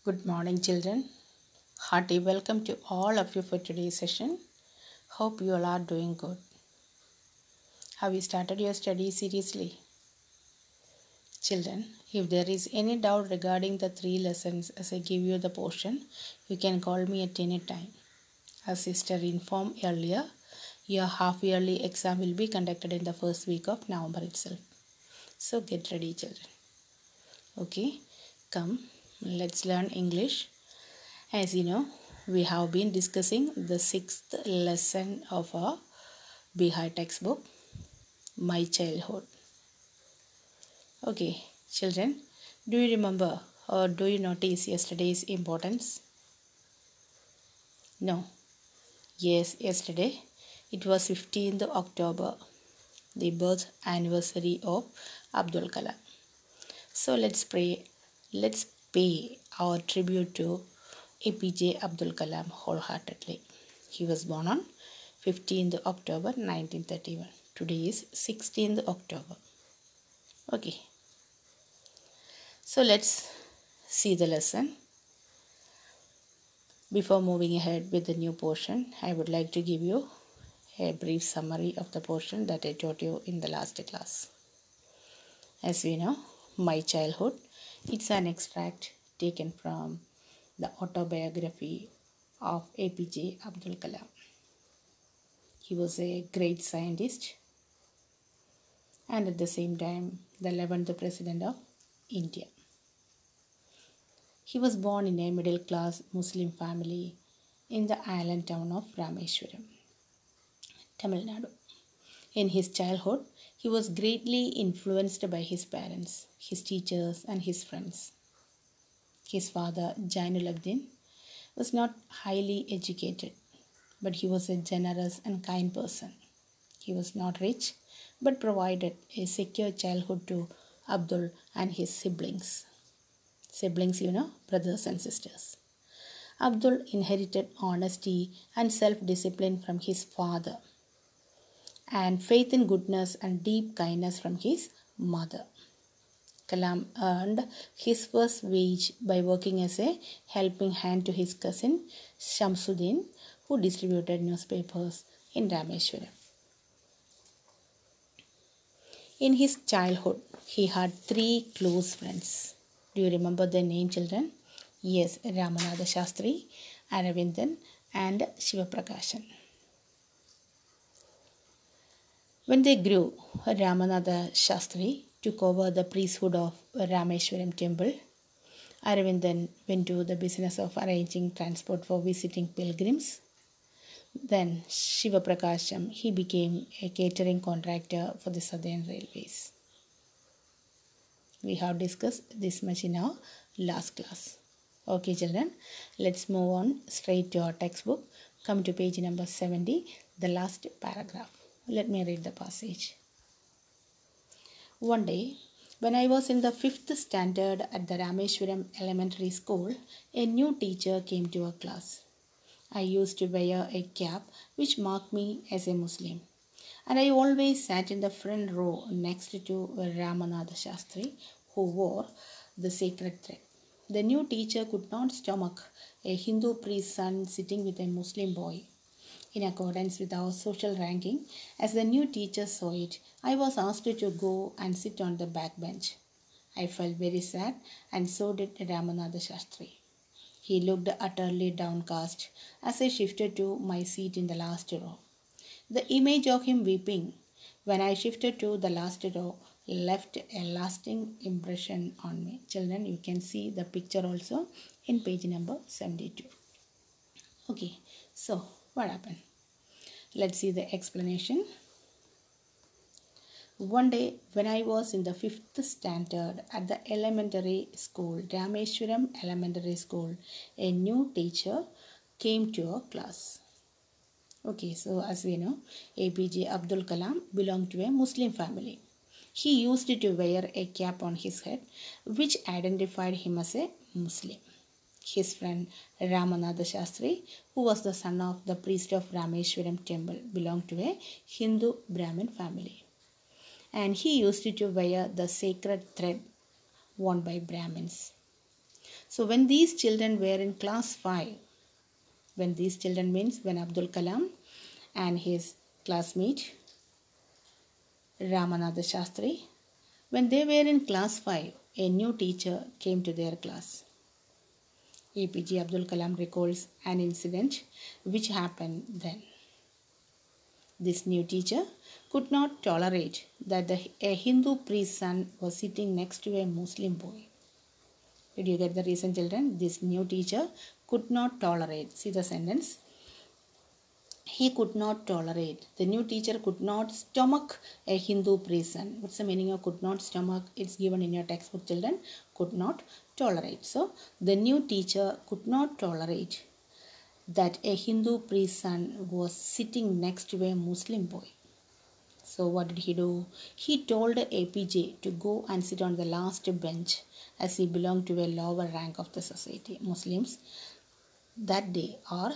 Good morning, children. Hearty welcome to all of you for today's session. Hope you all are doing good. Have you started your study seriously? Children, if there is any doubt regarding the 3 lessons as I give you the portion, you can call me at any time. As sister informed earlier, your half-yearly exam will be conducted in the first week of November itself. So get ready, children. Okay, come, let's learn English. As you know, we have been discussing the 6th lesson of our Bihar textbook, My Childhood. Okay, children, do you remember or do you notice yesterday's importance? No. Yes, yesterday it was 15th October, the birth anniversary of Abdul Kalam. So let's pay our tribute to APJ Abdul Kalam wholeheartedly. He was born on 15th October 1931. Today is 16th October. Okay. So let's see the lesson. Before moving ahead with the new portion, I would like to give you a brief summary of the portion that I taught you in the last class. As we know, My Childhood, it's an extract taken from the autobiography of APJ Abdul Kalam. He was a great scientist and at the same time the 11th President of India. He was born in a middle class Muslim family in the island town of Rameshwaram, Tamil Nadu. In his childhood, he was greatly influenced by his parents, his teachers and his friends. His father, Jainul was not highly educated, but he was a generous and kind person. He was not rich, but provided a secure childhood to Abdul and his siblings. Siblings, brothers and sisters. Abdul inherited honesty and self-discipline from his father, and faith in goodness and deep kindness from his mother. Kalam earned his first wage by working as a helping hand to his cousin Shamsuddin, who distributed newspapers in Rameshwaram. In his childhood, he had 3 close friends. Do you remember their name, children? Yes, Ramanatha Shastri, Aravindan and Shivaprakashan. When they grew, Ramanatha Shastri took over the priesthood of Rameshwaram temple. Aravindan went to the business of arranging transport for visiting pilgrims. Then Shivaprakasham, he became a catering contractor for the Southern Railways. We have discussed this much in our last class. Okay, children, let's move on straight to our textbook. Come to page number 70, the last paragraph. Let me read the passage. One day, when I was in the 5th standard at the Rameshwaram Elementary School, a new teacher came to our class. I used to wear a cap which marked me as a Muslim, and I always sat in the front row next to Ramanatha Shastri, who wore the sacred thread. The new teacher could not stomach a Hindu priest's son sitting with a Muslim boy. In accordance with our social ranking, as the new teacher saw it, I was asked to go and sit on the back bench. I felt very sad, and so did Ramanatha Shastri. He looked utterly downcast as I shifted to my seat in the last row. The image of him weeping when I shifted to the last row left a lasting impression on me. Children, you can see the picture also in page number 72. Okay, so what happened? Let's see the explanation. One day, when I was in the 5th standard at the elementary school, Rameshwaram Elementary School, a new teacher came to our class. Okay, so as we know, APJ Abdul Kalam belonged to a Muslim family. He used to wear a cap on his head, which identified him as a Muslim. His friend Ramanatha Shastri, who was the son of the priest of Rameshwaram temple, belonged to a Hindu Brahmin family. And he used to wear the sacred thread worn by Brahmins. So when these children were in class 5, when these children means when Abdul Kalam and his classmate Ramanatha Shastri, when they were in class 5, a new teacher came to their class. APJ Abdul Kalam recalls an incident which happened then. This new teacher could not tolerate that a Hindu priest's son was sitting next to a Muslim boy. Did you get the reason, children? This new teacher could not tolerate. See the sentence. He could not tolerate. The new teacher could not stomach a Hindu priest's son. What's the meaning of could not stomach? It's given in your textbook, children. Could not tolerate. So, the new teacher could not tolerate that a Hindu priest's son was sitting next to a Muslim boy. So what did he do? He told APJ to go and sit on the last bench as he belonged to a lower rank of the society. Muslims that day or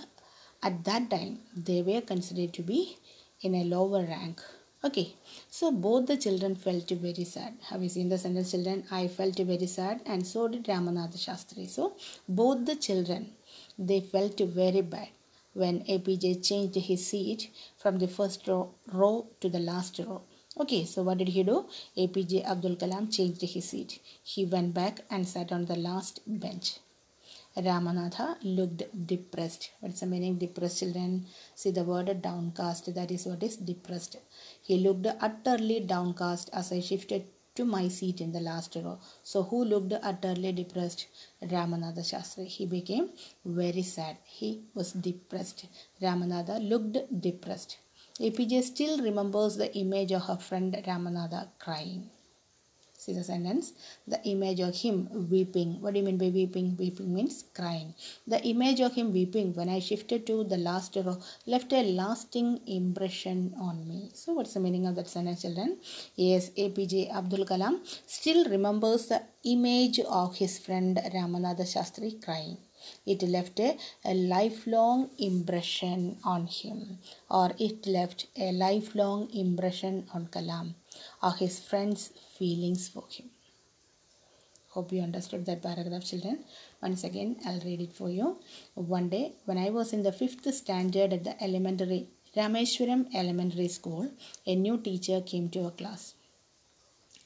at that time they were considered to be in a lower rank. Okay, so both the children felt very sad. Have you seen the sentence, children? I felt very sad and so did Ramanatha Shastri. So both the children, they felt very bad when APJ changed his seat from the first row to the last row. Okay, so what did he do? APJ Abdul Kalam changed his seat. He went back and sat on the last bench. Ramanatha looked depressed. What's the meaning depressed, children? See the word downcast. That is what is depressed. He looked utterly downcast as I shifted to my seat in the last row. So who looked utterly depressed? Ramanatha Shastri. He became very sad. He was depressed. Ramanatha looked depressed. APJ still remembers the image of her friend Ramanatha crying. See the sentence. The image of him weeping. What do you mean by weeping? Weeping means crying. The image of him weeping when I shifted to the last row left a lasting impression on me. So what's the meaning of that sentence, children? Yes, APJ Abdul Kalam still remembers the image of his friend Ramanatha Shastri crying. It left a lifelong impression on him, or it left a lifelong impression on Kalam, or his friends' feelings for him. Hope you understood that paragraph, children. Once again, I'll read it for you. One day, when I was in the 5th standard at the Rameshwaram Elementary School, a new teacher came to our class.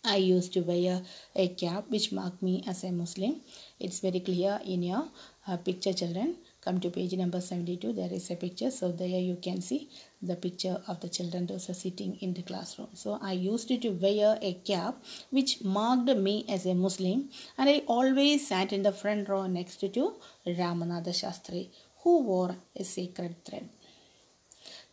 I used to wear a cap which marked me as a Muslim. It's very clear in your picture, children. Come to page number 72. There is a picture. So there you can see the picture of the children those are sitting in the classroom. So I used to wear a cap which marked me as a Muslim, and I always sat in the front row next to Ramanatha Shastri, who wore a sacred thread.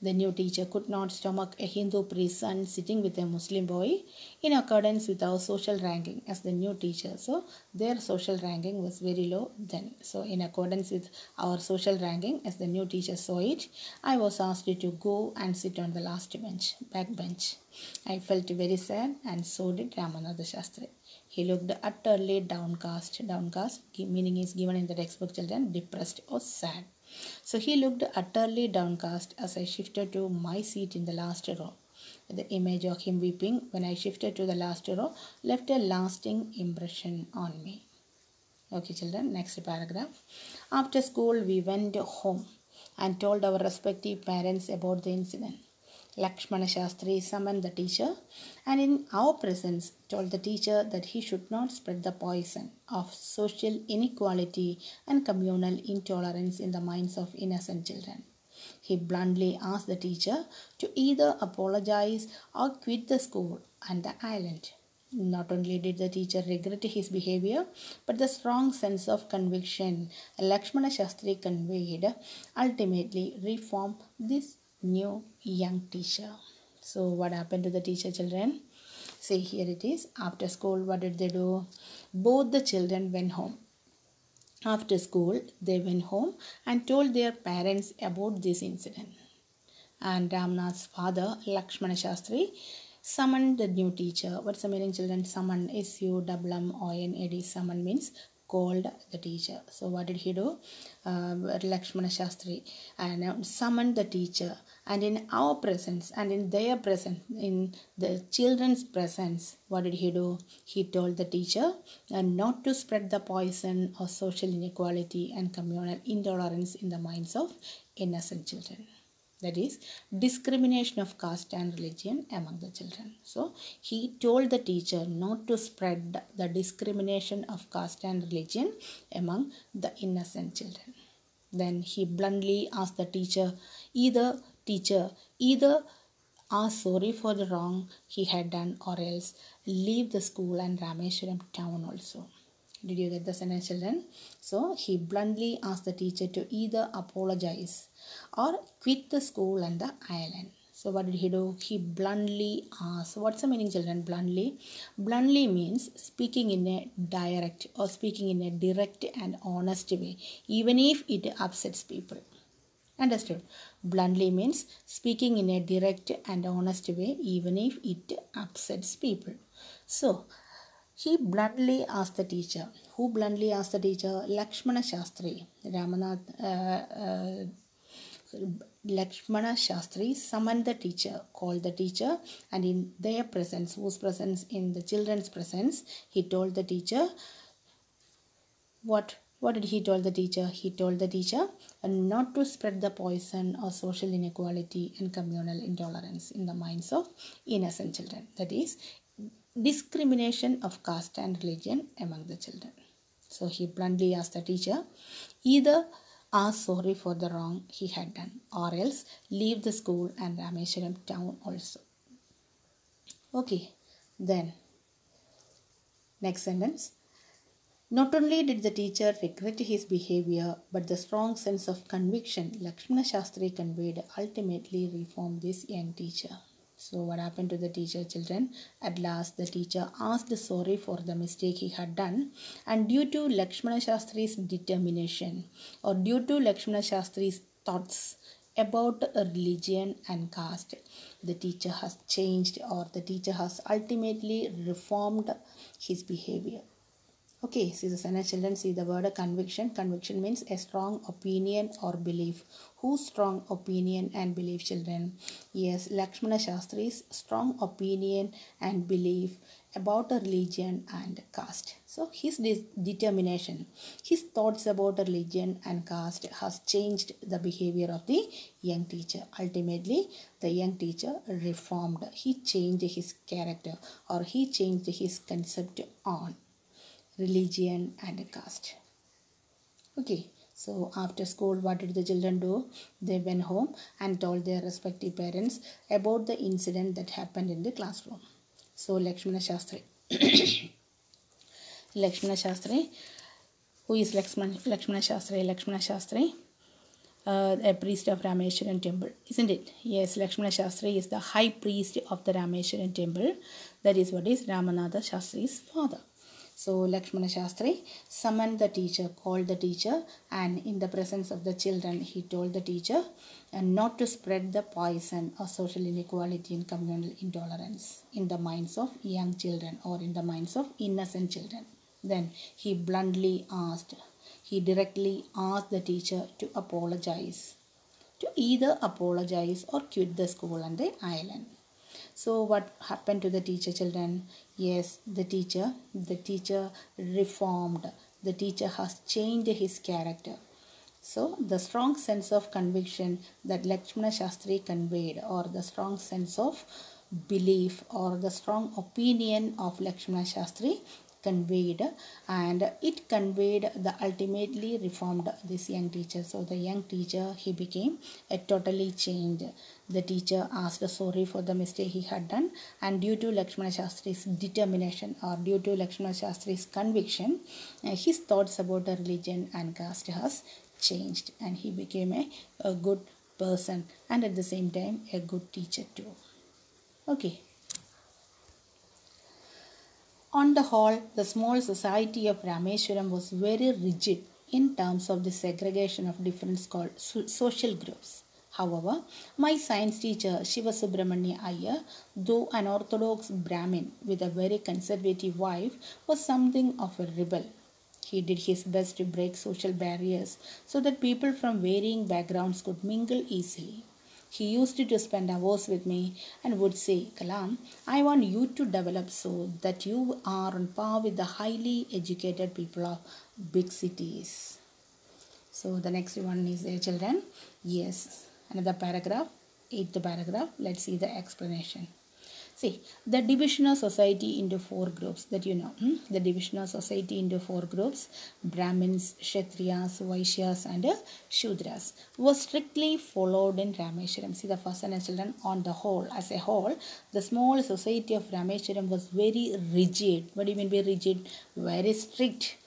The new teacher could not stomach a Hindu priest's son sitting with a Muslim boy in accordance with our social ranking as the new teacher. So their social ranking was very low then. So in accordance with our social ranking as the new teacher saw it, I was asked to go and sit on the last bench, back bench. I felt very sad and so did Ramanatha Shastri. He looked utterly downcast. Downcast meaning is given in the textbook, children, depressed or sad. So he looked utterly downcast as I shifted to my seat in the last row. The image of him weeping when I shifted to the last row left a lasting impression on me. Okay, children, next paragraph. After school, we went home and told our respective parents about the incident. Lakshmana Shastri summoned the teacher and in our presence told the teacher that he should not spread the poison of social inequality and communal intolerance in the minds of innocent children. He bluntly asked the teacher to either apologize or quit the school and the island. Not only did the teacher regret his behavior, but the strong sense of conviction Lakshmana Shastri conveyed ultimately reformed this new young teacher. So what happened to the teacher, children? See, here it is. After school, what did they do? Both the children went home. After school, they went home and told their parents about this incident. And Ramnath's father, Lakshmana Shastri, summoned the new teacher. What's the meaning, children? Summon, S-U-M-M-O-N-A-D. Summon means called the teacher. So what did he do? Lakshmana Shastri and summoned the teacher, and in our presence and in their presence, in the children's presence, what did he do? He told the teacher not to spread the poison of social inequality and communal intolerance in the minds of innocent children. That is, discrimination of caste and religion among the children. So he told the teacher not to spread the discrimination of caste and religion among the innocent children. Then he bluntly asked the teacher, either ask sorry for the wrong he had done, or else leave the school and Rameshwaram town also. Did you get the sentence, children? So he bluntly asked the teacher to either apologize or quit the school and the island. So what did he do? He bluntly asked. What's the meaning, children? Bluntly. Bluntly means speaking in a direct or speaking in a direct and honest way, even if it upsets people. Understood? Bluntly means speaking in a direct and honest way, even if it upsets people. So he bluntly asked the teacher. Who bluntly asked the teacher? Lakshmana Shastri. Lakshmana Shastri summoned the teacher, called the teacher, and in their presence, whose presence? In the children's presence, he told the teacher, what did he tell the teacher? He told the teacher not to spread the poison of social inequality and communal intolerance in the minds of innocent children. That is, discrimination of caste and religion among the children. So he bluntly asked the teacher, either ask sorry for the wrong he had done, or else leave the school and Rameshwaram town also. Okay, then next sentence. Not only did the teacher regret his behavior, but the strong sense of conviction Lakshmana Shastri conveyed ultimately reformed this young teacher. So what happened to the teacher, children? At last the teacher asked sorry for the mistake he had done, and due to Lakshmana Shastri's determination, or due to Lakshmana Shastri's thoughts about religion and caste, the teacher has changed, or the teacher has ultimately reformed his behavior. Okay, see the sentence, children. See the word conviction. Conviction means a strong opinion or belief. Whose strong opinion and belief, children? Yes, Lakshmana Shastri's strong opinion and belief about a religion and caste. So his determination, his thoughts about religion and caste has changed the behavior of the young teacher. Ultimately, the young teacher reformed. He changed his character, or he changed his concept on religion and caste. Okay, so after school, what did the children do? They went home and told their respective parents about the incident that happened in the classroom. So Lakshmana Shastri, Lakshmana Shastri, who is Lakshmana Shastri? Lakshmana Shastri, a priest of Rameshwaram temple, isn't it? Yes, Lakshmana Shastri is the high priest of the Rameshwaram temple. That is what is Ramanatha Shastri's father. So Lakshmana Shastri summoned the teacher, called the teacher, and in the presence of the children, he told the teacher not to spread the poison of social inequality and communal intolerance in the minds of young children, or in the minds of innocent children. Then he bluntly asked, he directly asked the teacher to apologize, to either apologize or quit the school and the island. So what happened to the teacher, children? Yes, the teacher reformed. The teacher has changed his character. So the strong sense of conviction that Lakshmana Shastri conveyed, or the strong sense of belief, or the strong opinion of Lakshmana Shastri conveyed, and it conveyed the ultimately reformed this young teacher. So the young teacher, he became a totally changed. The teacher asked sorry for the mistake he had done, and due to Lakshmana Shastri's determination, or due to Lakshmana Shastri's conviction, his thoughts about the religion and caste has changed, and he became a good person, and at the same time a good teacher too. Okay. On the whole, the small society of Rameshwaram was very rigid in terms of the segregation of different social groups. However, my science teacher Shiva Subramanya Iyer, though an orthodox Brahmin with a very conservative wife, was something of a rebel. He did his best to break social barriers so that people from varying backgrounds could mingle easily. He used to spend hours with me and would say, Kalam, I want you to develop so that you are on par with the highly educated people of big cities. So the next one is there, children. Yes, another paragraph, 8th paragraph. Let's see the explanation. See, the division of society into 4 groups that you know. The division of society into 4 groups, Brahmins, Kshatriyas, Vaishyas and Shudras, was strictly followed in Rameshwaram. See the first one, children, on the whole, as a whole, the small society of Rameshwaram was very rigid. What do you mean by rigid? Very strict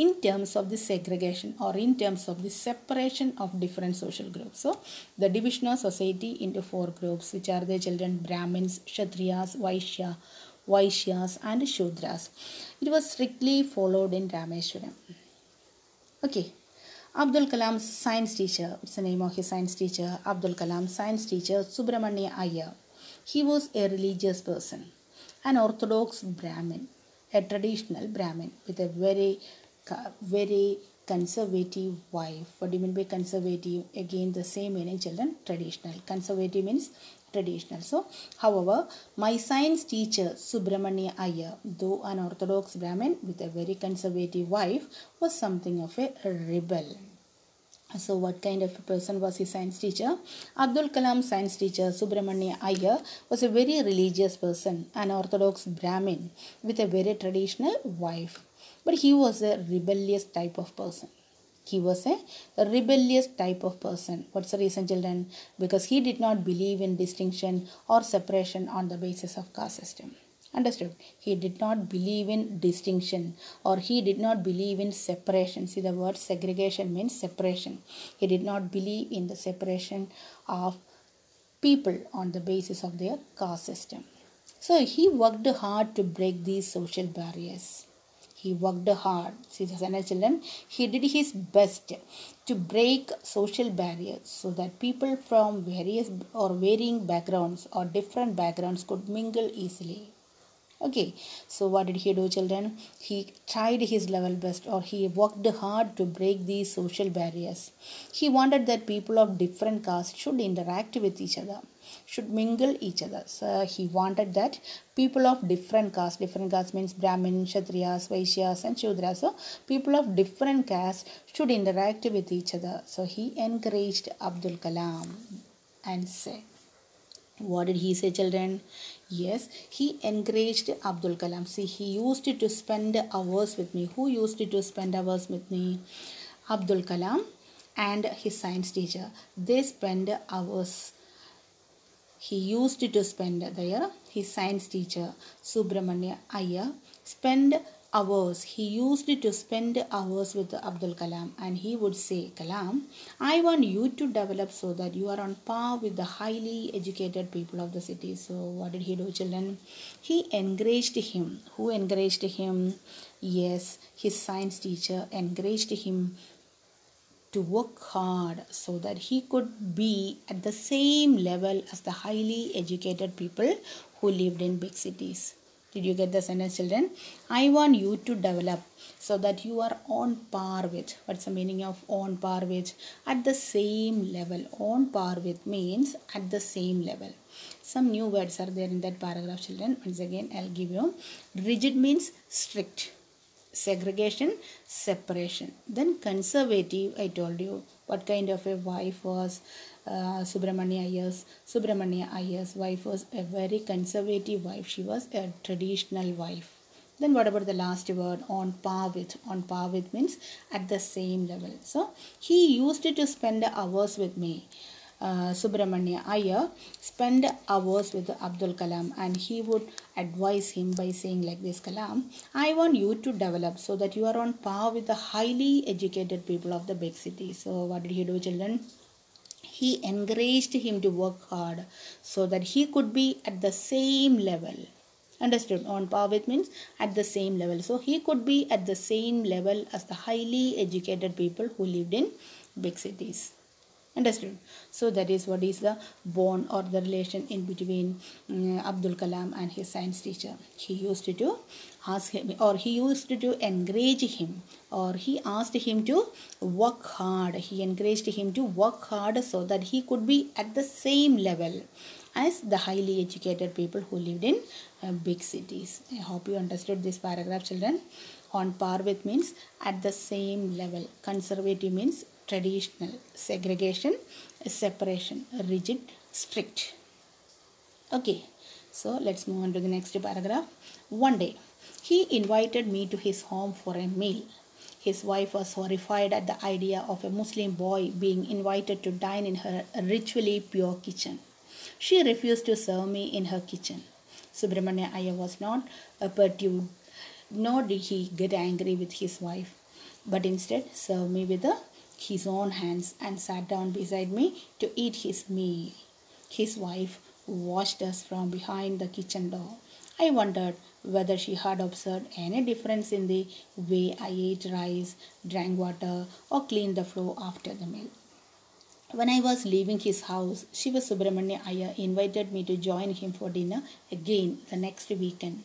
in terms of the segregation or in terms of the separation of different social groups. So, the division of society into 4 groups, which are the children Brahmins, Kshatriyas, Vaishyas and Shudras. It was strictly followed in Rameshwaram. Okay. Abdul Kalam's science teacher, what's the name of his science teacher? Abdul Kalam's science teacher, Subramania Iyer. He was a religious person, an orthodox Brahmin, a traditional Brahmin with a very conservative wife. What do you mean by conservative? Again, the same meaning, children. Traditional. Conservative means traditional. So, however, my science teacher Subramania Iyer, though an orthodox Brahmin with a very conservative wife, was something of a rebel. So, what kind of a person was his science teacher? Abdul Kalam's science teacher Subramania Iyer was a very religious person, an orthodox Brahmin with a very traditional wife. But he was a rebellious type of person. He was a rebellious type of person. What's the reason, children? Because he did not believe in distinction or separation on the basis of caste system. Understood? He did not believe in distinction or he did not believe in separation. See, the word segregation means separation. He did not believe in the separation of people on the basis of their caste system. So he worked hard to break these social barriers. He worked hard. See the children. He did his best to break social barriers so that people from various or varying backgrounds or different backgrounds could mingle easily. Okay, so what did he do, children? He tried his level best or he worked hard to break these social barriers. He wanted that people of different castes should interact with each other, should mingle each other. So he wanted that people of different castes means Brahmin, Kshatriyas, Vaishyas and Shudras. So people of different castes should interact with each other. So he encouraged Abdul Kalam and said, what did he say, children? Yes, he encouraged Abdul Kalam. See, he used to spend hours with me. Who used to spend hours with me? Abdul Kalam and his science teacher. They spend hours. He used to spend there. His science teacher, Subramania Iyer, spend hours. He used to spend hours with Abdul Kalam and he would say, Kalam, I want you to develop so that you are on par with the highly educated people of the city. So what did he do, children? He encouraged him. Who encouraged him? Yes, his science teacher encouraged him to work hard so that he could be at the same level as the highly educated people who lived in big cities. Did you get the sentence, children? I want you to develop so that you are on par with. What's the meaning of on par with? At the same level. On par with means at the same level. Some new words are there in that paragraph, children. Once again, I'll give you. Rigid means strict. Segregation, separation. Then conservative, I told you what kind of a wife was Subramania Iyer's wife was a very conservative wife. She was a traditional wife. Then what about the last word? On par with. On par with means at the same level. So he used to spend hours with me. Subramania Iyer spend hours with Abdul Kalam and he would advise him by saying like this, Kalam, I want you to develop so that you are on par with the highly educated people of the big city. So what did he do, children? He encouraged him to work hard so that he could be at the same level. Understood? On par with means at the same level. So he could be at the same level as the highly educated people who lived in big cities. Understood? So that is what is the bond or the relation in between Abdul Kalam and his science teacher. He used to ask him, or he used to encourage him, or he asked him to work hard. He encouraged him to work hard so that he could be at the same level as the highly educated people who lived in big cities. I hope you understood this paragraph, children. On par with means at the same level. Conservative means traditional. Segregation, separation. Rigid, strict. Okay, so let's move on to the next paragraph. One day, he invited me to his home for a meal. His wife was horrified at the idea of a Muslim boy being invited to dine in her ritually pure kitchen. She refused to serve me in her kitchen. Subramania Iyer was not perturbed, nor did he get angry with his wife, but instead served me with his own hands and sat down beside me to eat his meal. His wife watched us from behind the kitchen door. I wondered whether she had observed any difference in the way I ate rice, drank water, or cleaned the floor after the meal. When I was leaving his house, Shiva Subramania Iyer invited me to join him for dinner again the next weekend.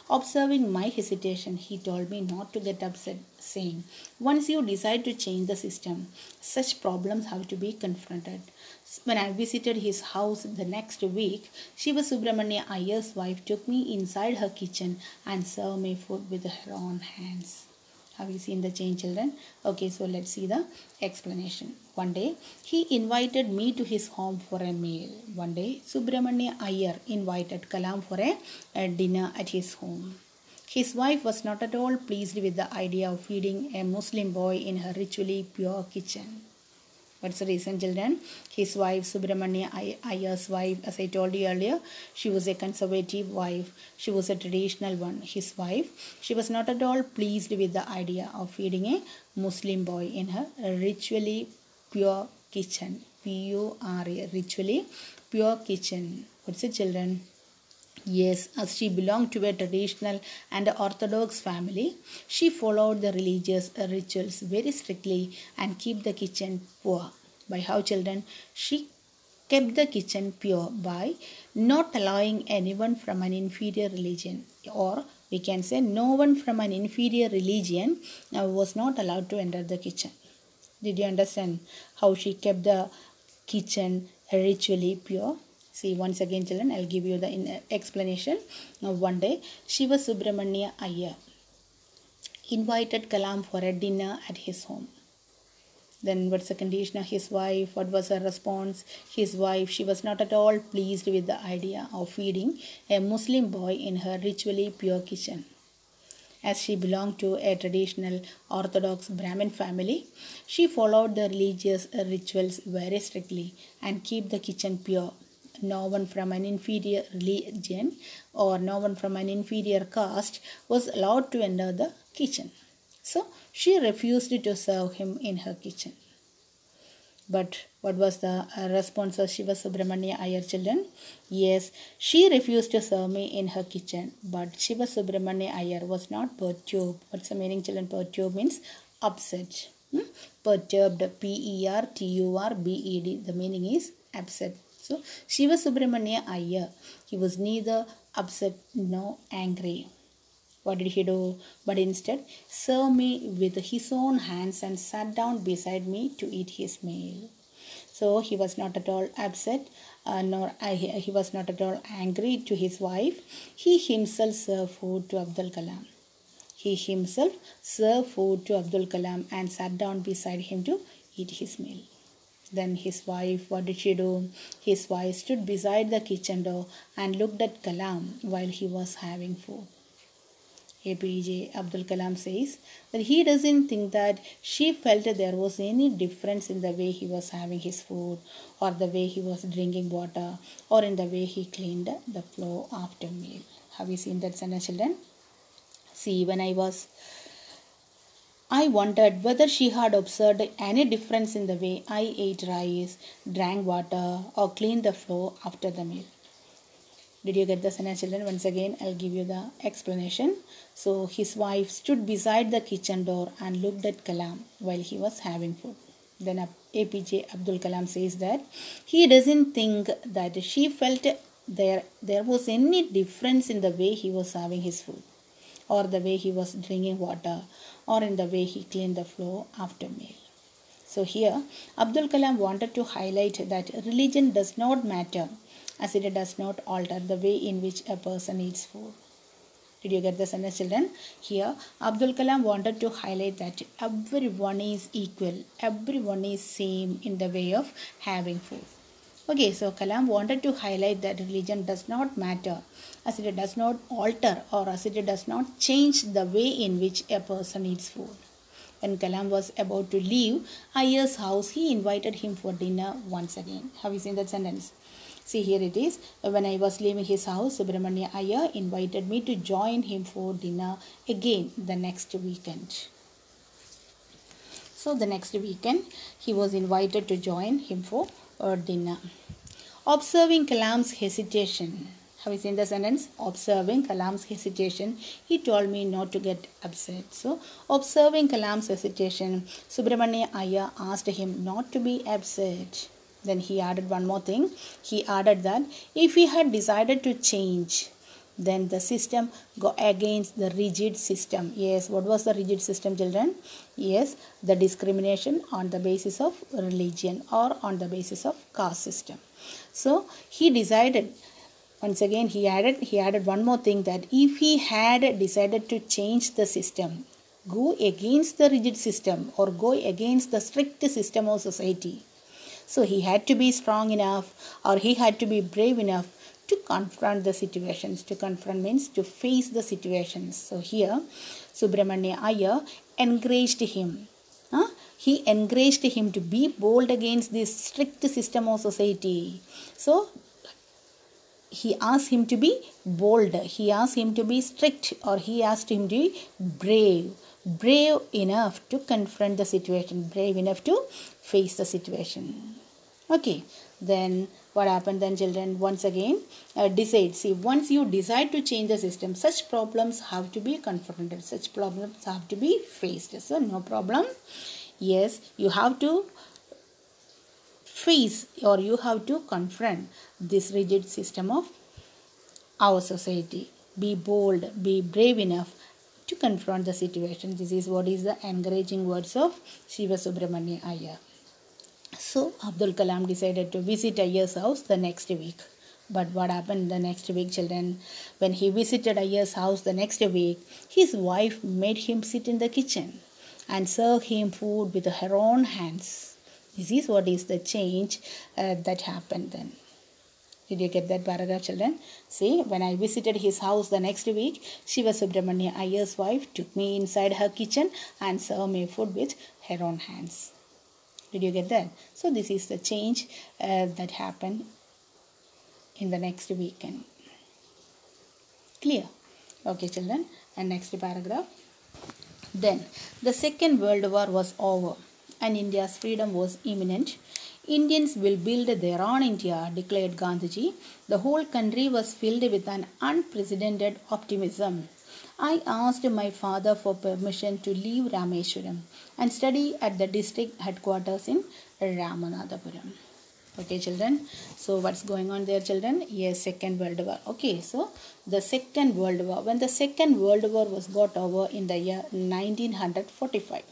Observing my hesitation, he told me not to get upset, saying, "Once you decide to change the system, such problems have to be confronted." When I visited his house the next week, Shiva Subramania Iyer's wife took me inside her kitchen and served me food with her own hands. Have you seen the change, children? Okay, so let's see the explanation. One day, he invited me to his home for a meal. One day, Subramania Iyer invited Kalam for a dinner at his home. His wife was not at all pleased with the idea of feeding a Muslim boy in her ritually pure kitchen. What's the reason, children? His wife, Subramania Iyer's wife, as I told you earlier, she was a conservative wife. She was a traditional one. His wife, she was not at all pleased with the idea of feeding a Muslim boy in her ritually pure kitchen. P-U-R-A, ritually pure kitchen. What's it, children? Yes, as she belonged to a traditional and orthodox family, she followed the religious rituals very strictly and kept the kitchen pure. By how, children? She kept the kitchen pure by not allowing anyone from an inferior religion, or we can say no one from an inferior religion was not allowed to enter the kitchen. Did you understand how she kept the kitchen ritually pure? See, once again, children, I'll give you the explanation. Now, one day, Shiva Subramania Iyer invited Kalam for a dinner at his home. Then, what's the condition of his wife? What was her response? His wife, she was not at all pleased with the idea of feeding a Muslim boy in her ritually pure kitchen. As she belonged to a traditional Orthodox Brahmin family, she followed the religious rituals very strictly and kept the kitchen pure. No one from an inferior religion or no one from an inferior caste was allowed to enter the kitchen. So she refused to serve him in her kitchen. But what was the response of Shiva Subramania Iyer, children? Yes, she refused to serve me in her kitchen. But Shiva Subramania Iyer was not perturbed. What's the meaning, children? Perturbed means upset. Perturbed, P-E-R-T-U-R-B-E-D. The meaning is upset. So, Shiva Subramania Iyer, he was neither upset nor angry. What did he do? But instead, served me with his own hands and sat down beside me to eat his meal. So, he was not at all upset, he was not at all angry to his wife. He himself served food to Abdul Kalam. He himself served food to Abdul Kalam and sat down beside him to eat his meal. Then his wife, what did she do? His wife stood beside the kitchen door and looked at Kalam while he was having food. APJ Abdul Kalam says that he doesn't think that she felt that there was any difference in the way he was having his food or the way he was drinking water or in the way he cleaned the floor after meal. Have you seen that sentence, children? See, when I wondered whether she had observed any difference in the way I ate rice, drank water, or cleaned the floor after the meal. Did you get the sentence, children? Once again, I'll give you the explanation. So, his wife stood beside the kitchen door and looked at Kalam while he was having food. Then APJ Abdul Kalam says that he doesn't think that she felt there was any difference in the way he was serving his food, or the way he was drinking water, or in the way he cleaned the floor after meal. So here Abdul Kalam wanted to highlight that religion does not matter, as it does not alter the way in which a person eats food. Did you get the sentence, children? Here Abdul Kalam wanted to highlight that everyone is equal, everyone is same in the way of having food. Okay, so Kalam wanted to highlight that religion does not matter, as it does not alter, or as it does not change the way in which a person eats food. When Kalam was about to leave Ayer's house, he invited him for dinner once again. Have you seen that sentence? See, here it is. When I was leaving his house, Subramania Iyer invited me to join him for dinner again the next weekend. So the next weekend, he was invited to join him for dinner. Observing Kalam's hesitation. Have you seen the sentence? Observing Kalam's hesitation, he told me not to get upset. So, observing Kalam's hesitation, Subramania Iyer asked him not to be upset. Then he added one more thing. He added that if he had decided to change, then the system go against the rigid system. Yes, what was the rigid system, children? Yes, the discrimination on the basis of religion, or on the basis of caste system. So he decided, once again he added one more thing, that if he had decided to change the system, go against the rigid system, or go against the strict system of society, so he had to be strong enough, or he had to be brave enough to confront the situations. To confront means to face the situations. So here Subramania Iyer encouraged him. He encouraged him to be bold against this strict system of society. So he asked him to be bold, he asked him to be strict, or he asked him to be brave enough to confront the situation, brave enough to face the situation. Okay, then what happened then, children? Once again, decide. See, once you decide to change the system, such problems have to be confronted, such problems have to be faced. So no problem. Yes, you have to face, or you have to confront this rigid system of our society. Be bold, be brave enough to confront the situation. This is what is the encouraging words of Shiva Subramania Iyer. So Abdul Kalam decided to visit Ayer's house the next week. But what happened the next week, children? When he visited Ayer's house the next week, his wife made him sit in the kitchen and serve him food with her own hands. This is what is the change that happened then. Did you get that paragraph, children? See, when I visited his house the next week, Shiva Subramania Iyer's wife took me inside her kitchen and served me food with her own hands. Did you get that? So this is the change that happened in the next weekend. Clear? Okay, children. And next paragraph. Then the Second World War was over and India's freedom was imminent. Indians will build their own India, declared Gandhiji. The whole country was filled with an unprecedented optimism. I asked my father for permission to leave Rameshwaram and study at the district headquarters in Ramanathapuram. Okay, children. So what's going on there, children? Yes, Second World War. Okay, so the Second World War. When the Second World War was got over in the year 1945.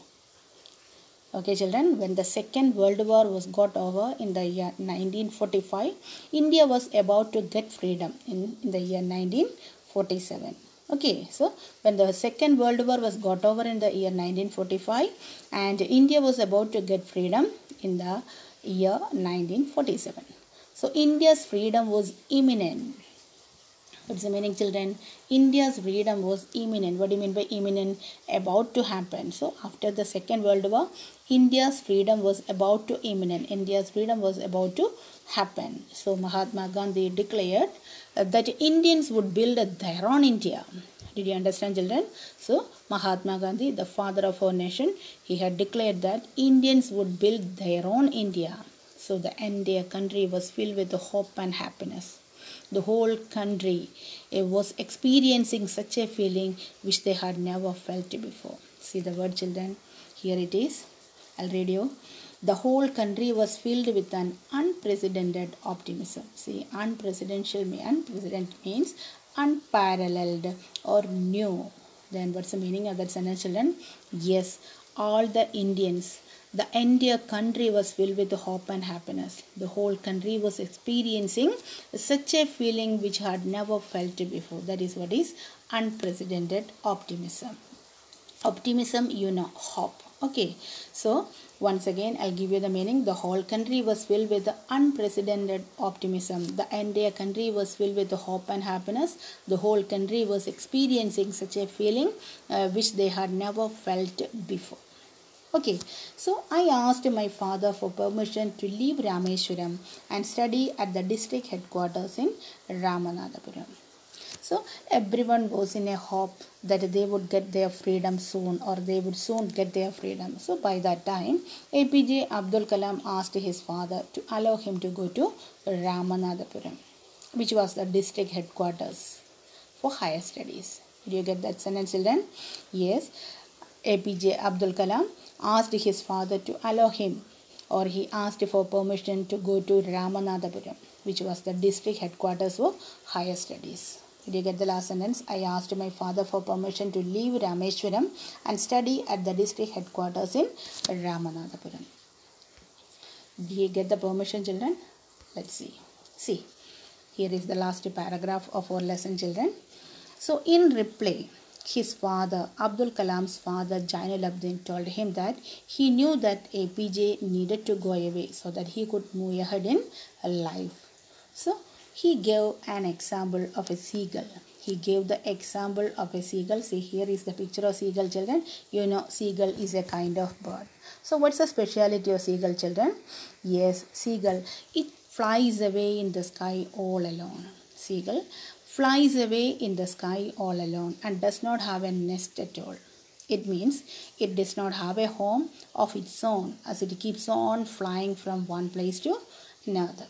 Okay, children, when the Second World War was got over in the year 1945, India was about to get freedom in the year 1947. Okay, so when the Second World War was got over in the year 1945 and India was about to get freedom in the year 1947. So India's freedom was imminent. What's the meaning, children? India's freedom was imminent. What do you mean by imminent? About to happen. So after the Second World War, India's freedom was about to imminent. India's freedom was about to happen. So Mahatma Gandhi declared that Indians would build their own India. Did you understand, children? So Mahatma Gandhi, the father of our nation, he had declared that Indians would build their own India. So the entire country was filled with hope and happiness. The whole country was experiencing such a feeling which they had never felt before. See the word, children. Here it is. I'll read you. The whole country was filled with an unprecedented optimism. See, unprecedented means unparalleled or new. Then what's the meaning of that sentence, children? Yes, all the Indians, the entire country was filled with hope and happiness. The whole country was experiencing such a feeling which had never felt before. That is what is unprecedented optimism. Optimism, hope. Okay, so once again I'll give you the meaning. The whole country was filled with the unprecedented optimism. The entire country was filled with the hope and happiness. The whole country was experiencing such a feeling which they had never felt before. Okay, so I asked my father for permission to leave Rameshwaram and study at the district headquarters in Ramanathapuram. So everyone was in a hope that they would get their freedom soon, or they would soon get their freedom. So by that time, APJ Abdul Kalam asked his father to allow him to go to Ramanathapuram, which was the district headquarters for higher studies. Did you get that sentence, children? Yes, APJ Abdul Kalam asked his father to allow him, or he asked for permission to go to Ramanathapuram, which was the district headquarters for higher studies. Did you get the last sentence? I asked my father for permission to leave Rameshwaram and study at the district headquarters in Ramanathapuram. Did you get the permission, children? Let's see. See, here is the last paragraph of our lesson, children. So in reply, his father, Abdul Kalam's father, Jainul-Abdin, told him that he knew that APJ needed to go away so that he could move ahead in life. So he gave an example of a seagull. He gave the example of a seagull. See, here is the picture of seagull, children. Seagull is a kind of bird. So what's the speciality of seagull, children? Yes, seagull, it flies away in the sky all alone. Seagull flies away in the sky all alone and does not have a nest at all. It means it does not have a home of its own, as it keeps on flying from one place to another.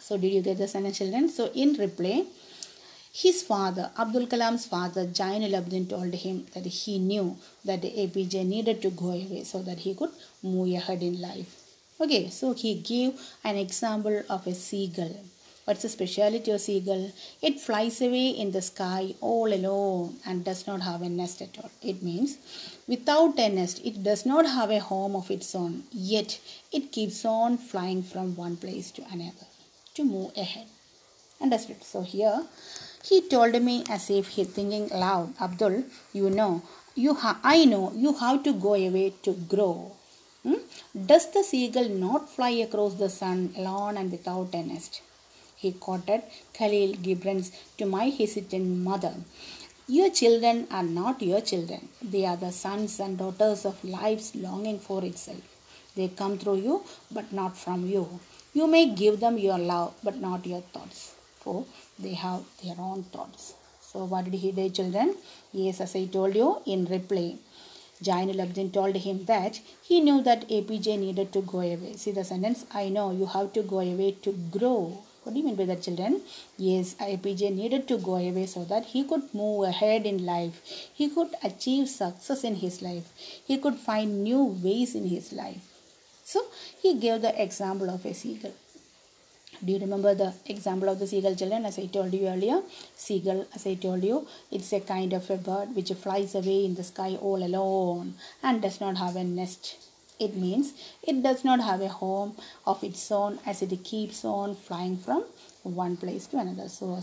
So did you get the sentence, children? So in reply, his father, Abdul Kalam's father, Jainul-Abdin, told him that he knew that APJ needed to go away so that he could move ahead in life. Okay, so he gave an example of a seagull. What's the speciality of seagull? It flies away in the sky all alone and does not have a nest at all. It means without a nest, it does not have a home of its own, yet it keeps on flying from one place to another to move ahead. Understood? So here he told me as if he thinking aloud, Abdul, I know you have to go away to grow. Does the seagull not fly across the sun alone and without a nest? He quoted Khalil Gibran's To My Hesitant Mother. Your children are not your children. They are the sons and daughters of life's longing for itself. They come through you, but not from you. You may give them your love, but not your thoughts, for they have their own thoughts. So what did he do, children? Yes, as I told you, in reply, Jainul-Abdin told him that he knew that APJ needed to go away. See the sentence? I know you have to go away to grow. What do you mean by that, children? Yes, APJ needed to go away so that he could move ahead in life. He could achieve success in his life. He could find new ways in his life. So he gave the example of a seagull. Do you remember the example of the seagull, children? As I told you earlier, seagull, as I told you, it's a kind of a bird which flies away in the sky all alone and does not have a nest. It means it does not have a home of its own, as it keeps on flying from one place to another. So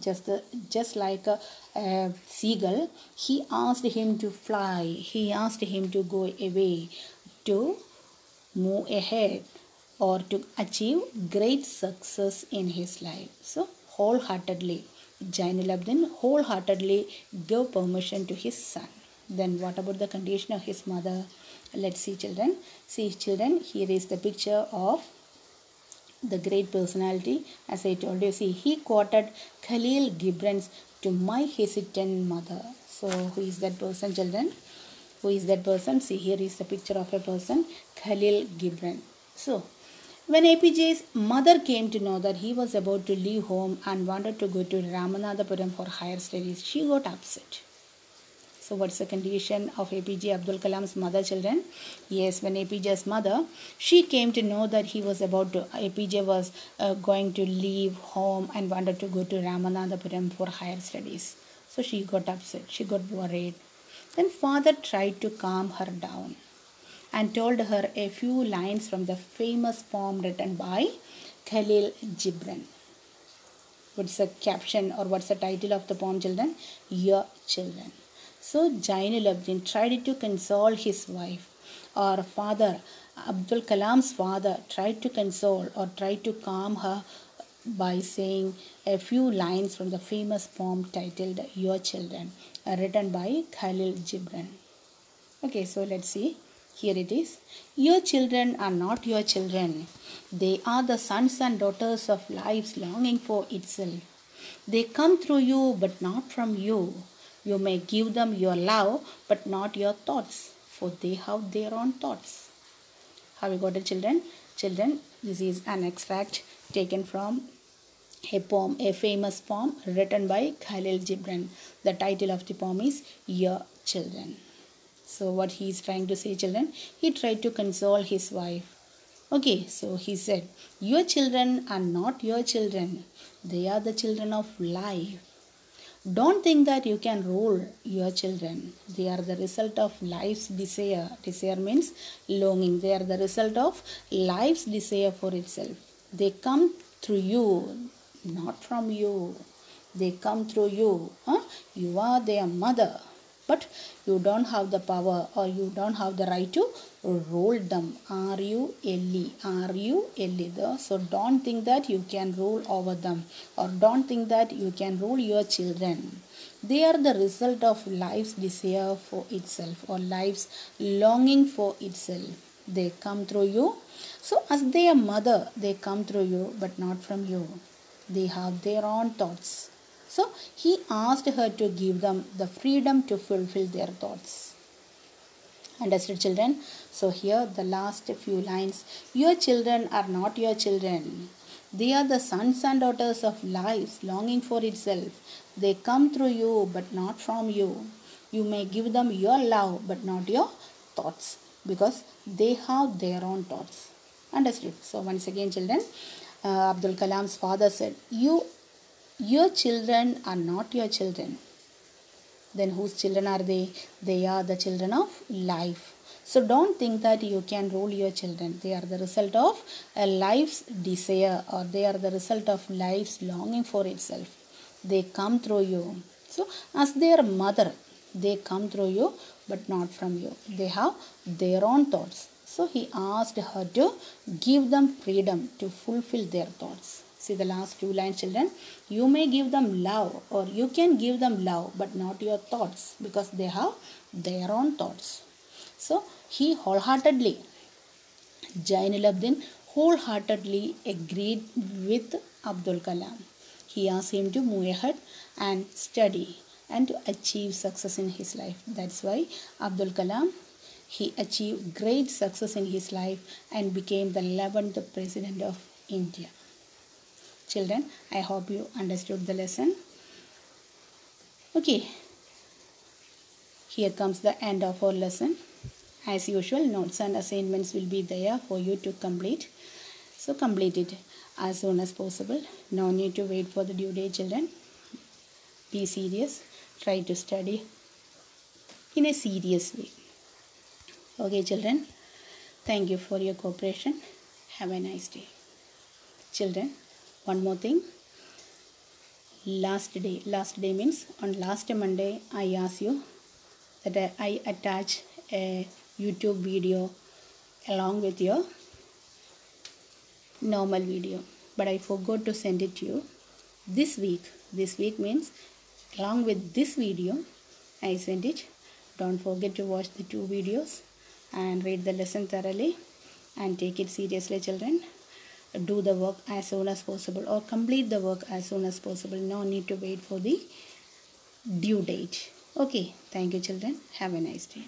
just like a seagull, he asked him to fly. He asked him to go away, to move ahead, or to achieve great success in his life. So wholeheartedly, Jainul-Abdin wholeheartedly gave permission to his son. Then what about the condition of his mother? Let's see, children. See, children, here is the picture of the great personality. As I told you, see, he quoted Khalil Gibran's To My Hesitant Mother. So who is that person, children? Who is that person? See, here is the picture of a person, Khalil Gibran. So when APJ's mother came to know that he was about to leave home and wanted to go to Ramanathapuram for higher studies, she got upset. So what's the condition of APJ Abdul Kalam's mother, children? Yes, when APJ's mother, she came to know that APJ was going to leave home and wanted to go to Ramanathapuram for higher studies. So she got upset, she got worried. Then father tried to calm her down and told her a few lines from the famous poem written by Khalil Gibran. What's the caption or what's the title of the poem, children? Your Children. So Jainul Abdin tried to console his wife, or father, Abdul Kalam's father tried to console or tried to calm her by saying a few lines from the famous poem titled Your Children, written by Khalil Gibran. Okay, so let's see. Here it is. Your children are not your children. They are the sons and daughters of life's longing for itself. They come through you but not from you. You may give them your love but not your thoughts, for they have their own thoughts. Have you got it, children? Children, this is an extract taken from a poem, a famous poem written by Khalil Gibran. The title of the poem is Your Children. So what he is trying to say, children, he tried to console his wife. Okay, so he said, your children are not your children. They are the children of life. Don't think that you can rule your children. They are the result of life's desire. Desire means longing. They are the result of life's desire for itself. They come through you, not from you. They come through you. You are their mother. But you don't have the power or you don't have the right to rule them. R-U-L-E. So don't think that you can rule over them or don't think that you can rule your children. They are the result of life's desire for itself or life's longing for itself. They come through you. So as their mother, they come through you but not from you. They have their own thoughts. So he asked her to give them the freedom to fulfill their thoughts. Understood, children? So here the last few lines. Your children are not your children. They are the sons and daughters of life longing for itself. They come through you but not from you. You may give them your love but not your thoughts because they have their own thoughts. Understood? So once again, children, Abdul Kalam's father said, your children are not your children. Then whose children are they? They are the children of life. So don't think that you can rule your children. They are the result of a life's desire or they are the result of life's longing for itself. They come through you. So as their mother, they come through you but not from you. They have their own thoughts. So he asked her to give them freedom to fulfill their thoughts. See the last two lines, children. You may give them love or you can give them love but not your thoughts because they have their own thoughts. So he wholeheartedly, Jainul Abdin wholeheartedly agreed with Abdul Kalam. He asked him to move ahead and study and to achieve success in his life. That's why Abdul Kalam, he achieved great success in his life and became the 11th President of India. Children, I hope you understood the lesson. Okay, here comes the end of our lesson. As usual, notes and assignments will be there for you to complete. So complete it as soon as possible. No need to wait for the due date, children. Be serious. Try to study in a serious way. Okay, children. Thank you for your cooperation. Have a nice day. Children, one more thing. Last day means on last Monday I asked you that I attach a YouTube video along with your normal video, but I forgot to send it to you this week. This week means along with this video I sent it. Don't forget to watch the two videos and read the lesson thoroughly and take it seriously, children. Do the work as soon as possible or complete the work as soon as possible. No need to wait for the due date. Okay, thank you, children. Have a nice day.